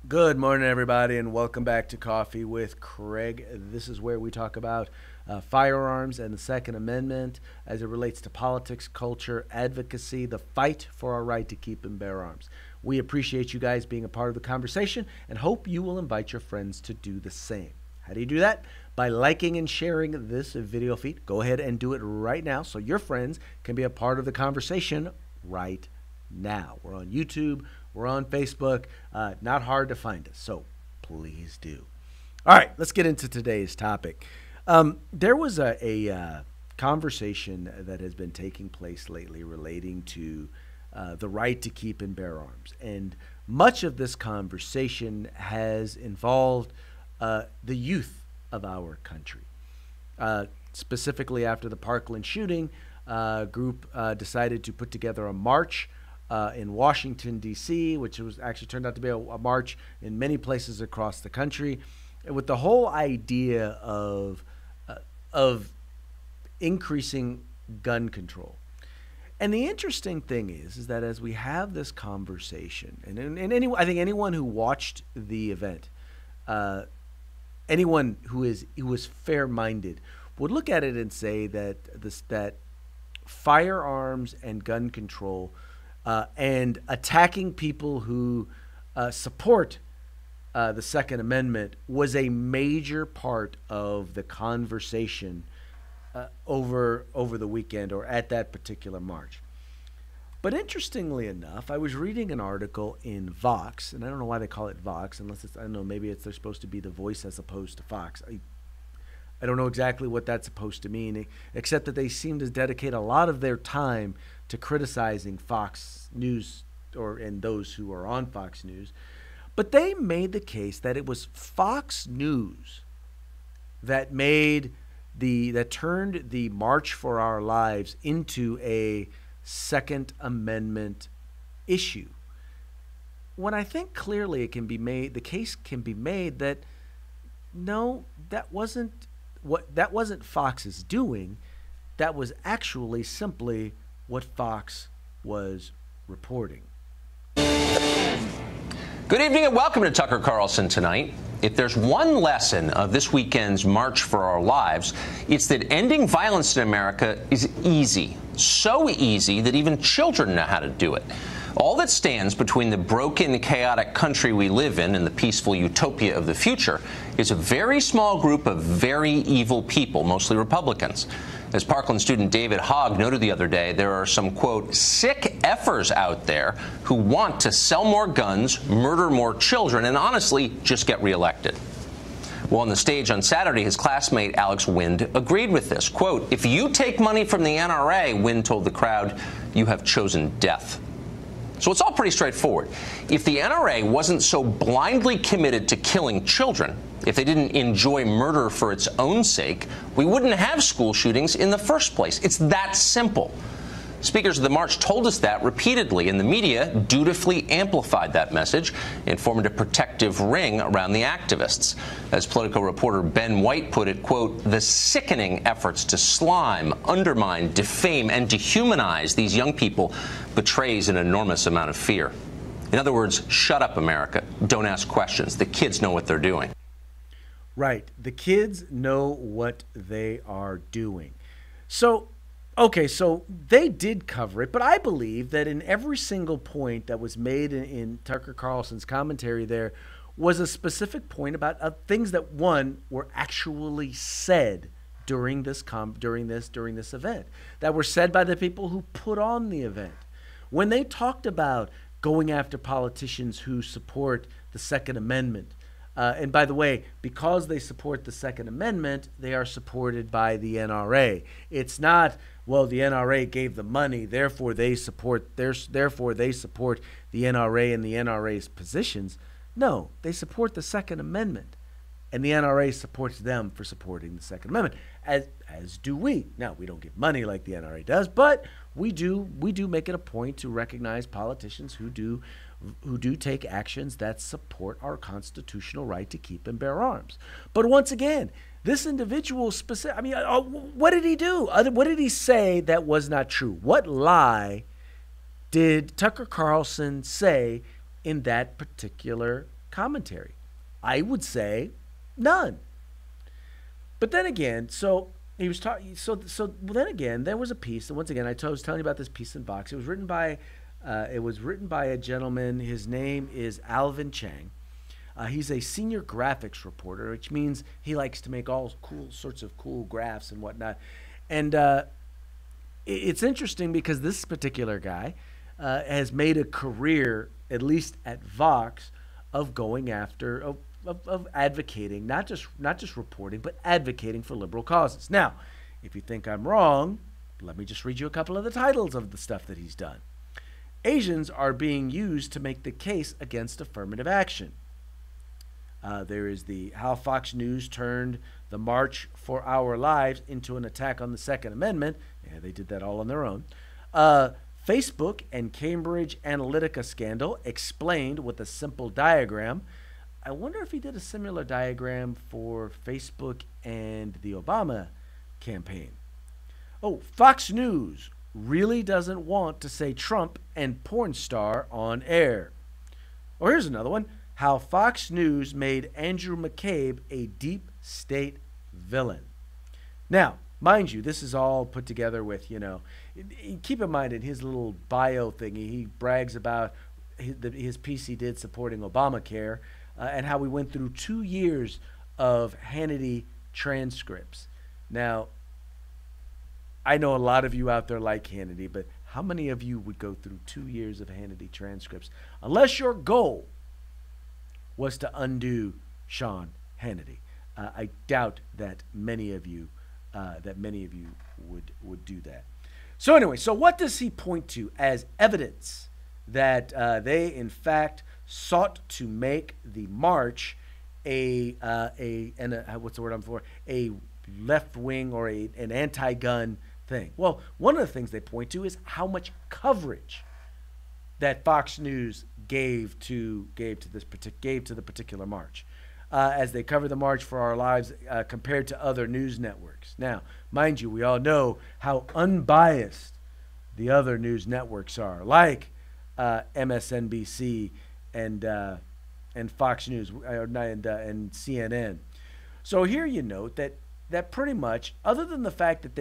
Good morning, everybody, and welcome back to Coffee with Craig. This is where we talk about firearms and the Second Amendment as it relates to politics, culture, advocacy, the fight for our right to keep and bear arms. We appreciate you guys being a part of the conversation and hope you will invite your friends to do the same. How do you do that? By liking and sharing this video feed. Go ahead and do it right now so your friends can be a part of the conversation right now. We're on YouTube. We're on Facebook. Not hard to find us, so please do. All right, let's get into today's topic. There was a conversation that has been taking place lately relating to the right to keep and bear arms. And much of this conversation has involved the youth of our country. Specifically after the Parkland shooting, a group decided to put together a march in Washington, D.C., which was actually turned out to be a march in many places across the country, with the whole idea of increasing gun control. And the interesting thing is that as we have this conversation, I think anyone who watched the event, anyone who was fair-minded would look at it and say that that firearms and gun control and attacking people who support the Second Amendment was a major part of the conversation over the weekend or at that particular march. But interestingly enough, I was reading an article in Vox, and I don't know why they call it Vox, unless it's, I don't know, maybe they're supposed to be The Voice as opposed to Fox. I don't know exactly what that's supposed to mean, except that they seem to dedicate a lot of their time to criticizing Fox News and those who are on Fox News. But they made the case that it was Fox News that turned the March for Our Lives into a Second Amendment issue. When I think clearly it can be made, the case can be made that no, that wasn't Fox's doing. That was actually simply what Fox was reporting. Good evening and welcome to Tucker Carlson Tonight. If there's one lesson of this weekend's March for Our Lives, it's that ending violence in America is easy. So easy that even children know how to do it. All that stands between the broken, chaotic country we live in and the peaceful utopia of the future is a very small group of very evil people, mostly Republicans. As Parkland student David Hogg noted the other day, there are some, quote, sick effers out there who want to sell more guns, murder more children, and honestly, just get reelected. Well, on the stage on Saturday, his classmate Alex Wind agreed with this. Quote, if you take money from the NRA, Wind told the crowd, you have chosen death. So it's all pretty straightforward. If the NRA wasn't so blindly committed to killing children, if they didn't enjoy murder for its own sake, we wouldn't have school shootings in the first place. It's that simple. Speakers of the march told us that repeatedly, and the media dutifully amplified that message and formed a protective ring around the activists. As Politico reporter Ben White put it, quote, the sickening efforts to slime, undermine, defame, and dehumanize these young people betrays an enormous amount of fear. In other words, shut up, America. Don't ask questions. The kids know what they're doing. Right. The kids know what they are doing. So, okay, so they did cover it, but I believe that in every single point that was made in Tucker Carlson's commentary there was a specific point about things that, one, were actually said during this event, that were said by the people who put on the event. When they talked about going after politicians who support the Second Amendment, and by the way, because they support the Second Amendment, they are supported by the NRA. It's not, well, the NRA gave the money, therefore they support the NRA and the NRA's positions. No, they support the Second Amendment, and the NRA supports them for supporting the Second Amendment, as do we. Now, we don't give money like the NRA does, but we do make it a point to recognize politicians who do take actions that support our constitutional right to keep and bear arms. But once again, This individual specific. I mean, what did he do? What did he say that was not true? What lie did Tucker Carlson say in that particular commentary? I would say none. But then again, so he was talking. So then again, there was a piece. And once again, I was telling you about this piece in Vox. It was written by a gentleman. His name is Alvin Chang. He's a senior graphics reporter, which means he likes to make all sorts of cool graphs and whatnot. And it's interesting because this particular guy has made a career, at least at Vox, of going after, of advocating, not just reporting, but advocating for liberal causes. Now, if you think I'm wrong, let me just read you a couple of the titles of the stuff that he's done. Asians are being used to make the case against affirmative action. There is the how Fox News turned the March for Our Lives into an attack on the Second Amendment. Yeah, they did that all on their own. Facebook and Cambridge Analytica scandal explained with a simple diagram. I wonder if he did a similar diagram for Facebook and the Obama campaign. Oh, Fox News really doesn't want to say Trump and porn star on air. Or here's another one. How Fox News made Andrew McCabe a deep state villain. Now, mind you, this is all put together with, keep in mind in his little bio thing, he brags about his piece he did supporting Obamacare and how we went through 2 years of Hannity transcripts. Now, I know a lot of you out there like Hannity, but how many of you would go through 2 years of Hannity transcripts unless your goal was to undo Sean Hannity? I doubt that many of you would do that. So anyway, so what does he point to as evidence that they in fact sought to make the march what's the word I'm for? A left wing or an anti-gun thing? Well, one of the things they point to is how much coverage that Fox News gave to the particular march, as they covered the March for Our Lives compared to other news networks. Now, mind you, we all know how unbiased the other news networks are, like MSNBC and Fox News and CNN. So here you note that pretty much, other than the fact that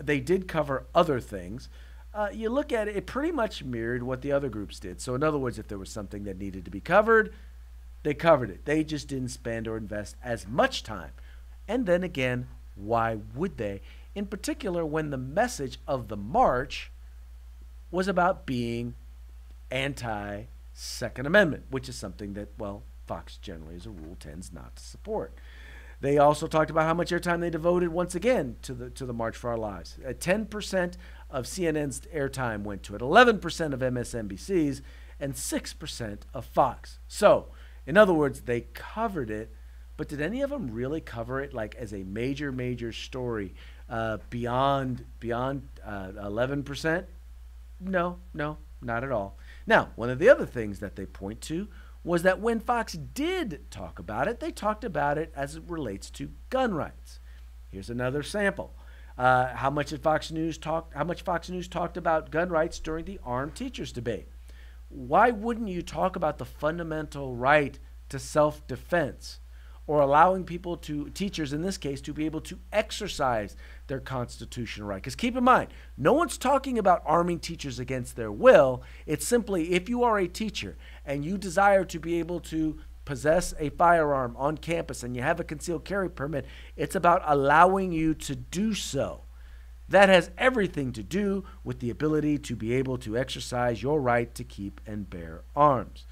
they did cover other things, you look at it, it pretty much mirrored what the other groups did. So in other words, if there was something that needed to be covered, they covered it. They just didn't spend or invest as much time. And then again, why would they? In particular, when the message of the march was about being anti-Second Amendment, which is something that, well, Fox generally as a rule tends not to support. They also talked about how much airtime they devoted once again to the March for Our Lives. 10% of CNN's airtime went to it, 11% of MSNBC's, and 6% of Fox. So, in other words, they covered it, but did any of them really cover it like as a major story beyond 11%? No, not at all. Now, one of the other things that they point to was that when Fox did talk about it, they talked about it as it relates to gun rights. Here's another sample. How much Fox News talked about gun rights during the armed teachers debate? Why wouldn't you talk about the fundamental right to self-defense, or allowing teachers in this case, to be able to exercise their constitutional right? Because keep in mind, no one's talking about arming teachers against their will. It's simply, if you are a teacher and you desire to be able to possess a firearm on campus and you have a concealed carry permit, it's about allowing you to do so. That has everything to do with the ability to be able to exercise your right to keep and bear arms.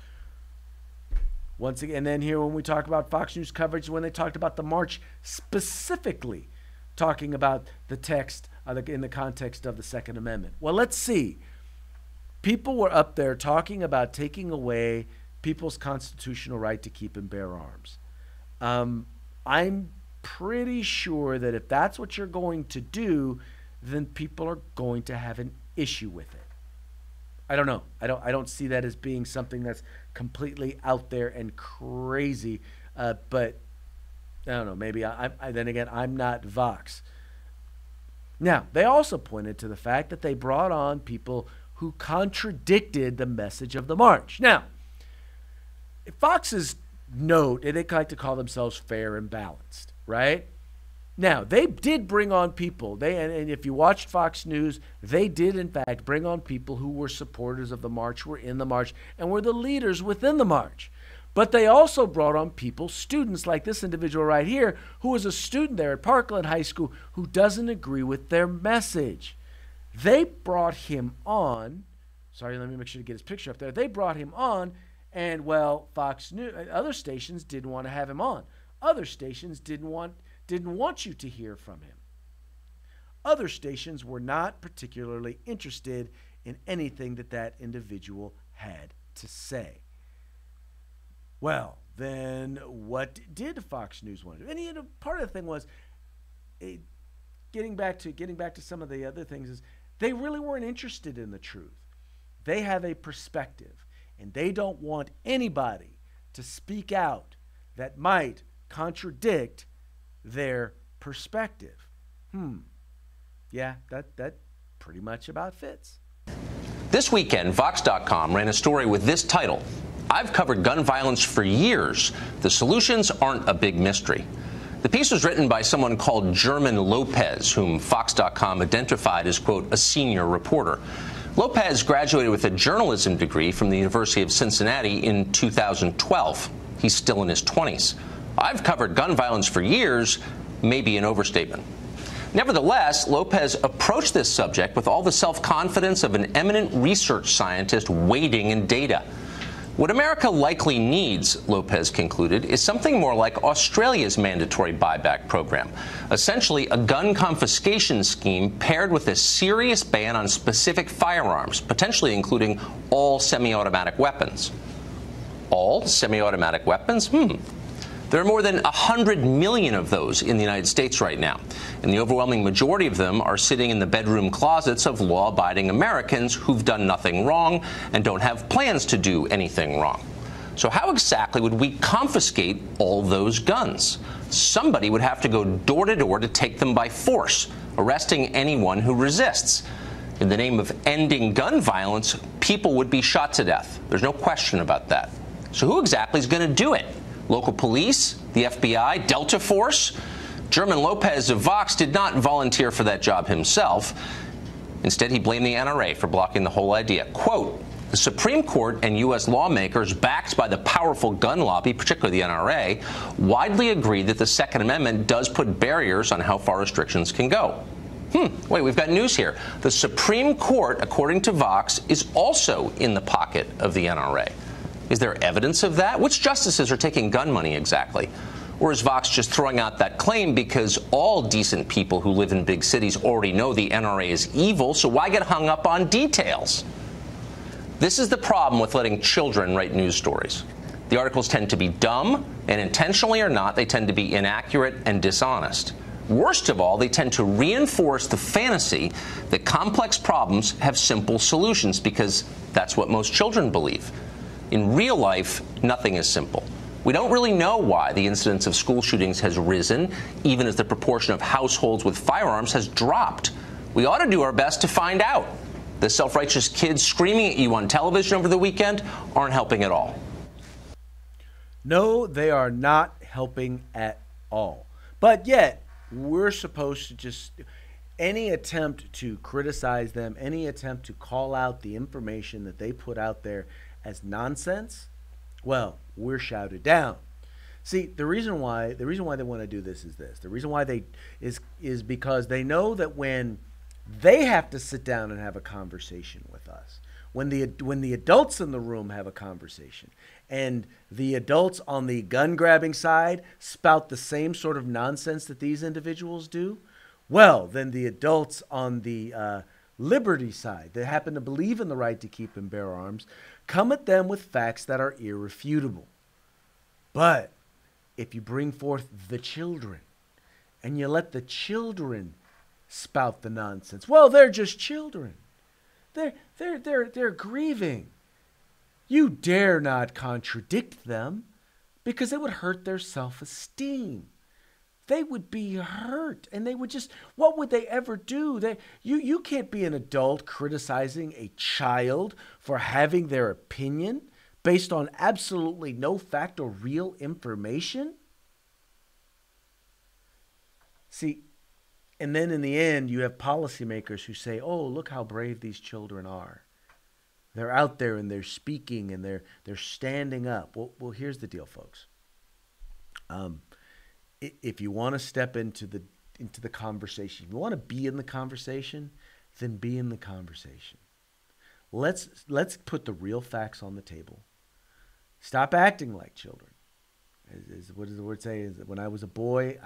Once again, and then here when we talk about Fox News coverage, when they talked about the march, specifically talking about the text in the context of the Second Amendment. Well, let's see. People were up there talking about taking away people's constitutional right to keep and bear arms. I'm pretty sure that if that's what you're going to do, then people are going to have an issue with it. I don't know. I don't see that as being something that's completely out there and crazy. But I don't know, maybe then again, I'm not Vox. Now, they also pointed to the fact that they brought on people who contradicted the message of the march. Now, Fox's note, they like to call themselves fair and balanced, right? Now, they did bring on people. And if you watched Fox News, they did, in fact, bring on people who were supporters of the march, were in the march, and were the leaders within the march. But they also brought on people, students like this individual right here, who was a student there at Parkland High School who doesn't agree with their message. They brought him on. Sorry, let me make sure to get his picture up there. They brought him on, and, well, Fox News, other stations didn't want to have him on. Other stations didn't want you to hear from him. Other stations were not particularly interested in anything that individual had to say. Well, then what did Fox News want to do? And part of the thing was, getting back to some of the other things, is they really weren't interested in the truth. They have a perspective, and they don't want anybody to speak out that might contradict their perspective. Yeah, that pretty much about fits. This weekend, Vox.com ran a story with this title: "I've covered gun violence for years. The solutions aren't a big mystery." The piece was written by someone called German Lopez, whom Fox.com identified as, quote, a senior reporter. Lopez graduated with a journalism degree from the University of Cincinnati in 2012. He's still in his 20s. "I've covered gun violence for years," may be an overstatement. Nevertheless, Lopez approached this subject with all the self-confidence of an eminent research scientist wading in data. What America likely needs, Lopez concluded, is something more like Australia's mandatory buyback program, essentially a gun confiscation scheme paired with a serious ban on specific firearms, potentially including all semi-automatic weapons. All semi-automatic weapons? There are more than 100 million of those in the United States right now, and the overwhelming majority of them are sitting in the bedroom closets of law-abiding Americans who've done nothing wrong and don't have plans to do anything wrong. So how exactly would we confiscate all those guns? Somebody would have to go door to door to take them by force, arresting anyone who resists. In the name of ending gun violence, people would be shot to death. There's no question about that. So who exactly is going to do it? Local police, the FBI, Delta Force? German Lopez of Vox did not volunteer for that job himself. Instead, he blamed the NRA for blocking the whole idea. Quote, "The Supreme Court and U.S. lawmakers, backed by the powerful gun lobby, particularly the NRA, widely agree that the Second Amendment does put barriers on how far restrictions can go." Wait, we've got news here. The Supreme Court, according to Vox, is also in the pocket of the NRA. Is there evidence of that? Which justices are taking gun money exactly? Or is Vox just throwing out that claim because all decent people who live in big cities already know the NRA is evil, so why get hung up on details? This is the problem with letting children write news stories. The articles tend to be dumb, and intentionally or not, they tend to be inaccurate and dishonest. Worst of all, they tend to reinforce the fantasy that complex problems have simple solutions, because that's what most children believe. In real life, nothing is simple. We don't really know why the incidence of school shootings has risen, even as the proportion of households with firearms has dropped. We ought to do our best to find out. The self-righteous kids screaming at you on television over the weekend aren't helping at all. No, they are not helping at all. But yet, we're supposed to just, any attempt to criticize them, any attempt to call out the information that they put out there as nonsense, well, we're shouted down. See, the reason why they want to do this is this. The reason why is because they know that when they have to sit down and have a conversation with us, when the adults in the room have a conversation, and the adults on the gun grabbing side spout the same sort of nonsense that these individuals do, well, then the adults on the liberty side that happen to believe in the right to keep and bear arms come at them with facts that are irrefutable. But if you bring forth the children and you let the children spout the nonsense, well, they're just children. They're grieving. You dare not contradict them, because it would hurt their self-esteem. they would be hurt, and they would just, what would they ever do? You can't be an adult criticizing a child for having their opinion based on absolutely no fact or real information. See, and then in the end, you have policymakers who say, oh, look how brave these children are. They're out there and they're speaking and they're standing up. Well, here's the deal, folks. If you want to step into the conversation, if you want to be in the conversation, then be in the conversation. Let's put the real facts on the table. Stop acting like children. What does the word say? Is that when I was a boy,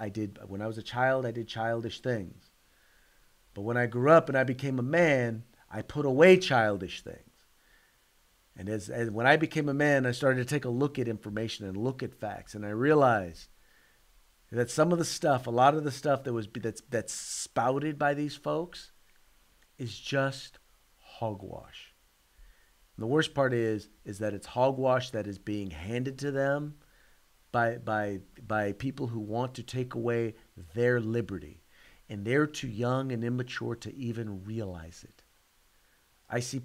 when I was a child, I did childish things. But when I grew up and I became a man, I put away childish things. And as when I became a man, I started to take a look at information and look at facts, and I realized that some of the stuff, a lot of the stuff that's spouted by these folks, is just hogwash. And the worst part is that it's hogwash that is being handed to them by people who want to take away their liberty, and they're too young and immature to even realize it. I see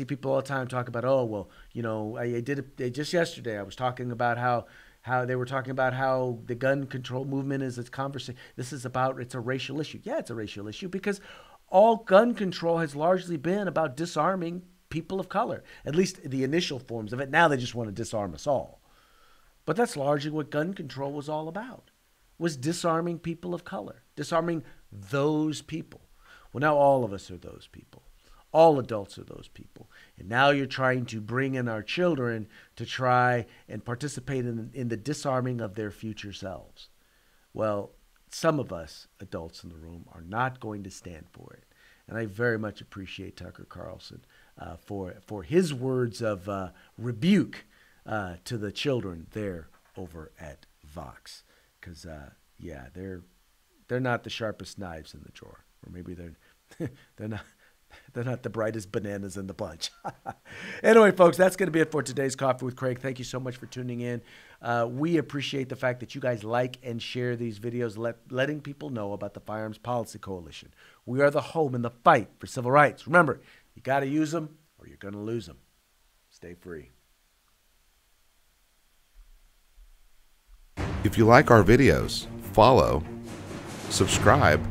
people all the time talk about, oh, well, you know, I did it just yesterday. I was talking about how they were talking about how the gun control movement is a conversation. It's a racial issue. Yeah, it's a racial issue because all gun control has largely been about disarming people of color, at least the initial forms of it. Now they just want to disarm us all. But that's largely what gun control was all about, was disarming people of color, disarming those people. Well, now all of us are those people. All adults are those people. And now you're trying to bring in our children to try and participate in the disarming of their future selves. Well, some of us adults in the room are not going to stand for it. And I very much appreciate Tucker Carlson for his words of rebuke to the children there over at Vox. Because, yeah, they're not the sharpest knives in the drawer. Or maybe they're not. They're not the brightest bananas in the bunch. Anyway, folks, that's going to be it for today's Coffee with Craig. Thank you so much for tuning in. We appreciate the fact that you guys like and share these videos, letting people know about the Firearms Policy Coalition. We are the home in the fight for civil rights. Remember, you got to use them or you're going to lose them. Stay free. If you like our videos, follow, subscribe,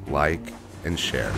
like, and share.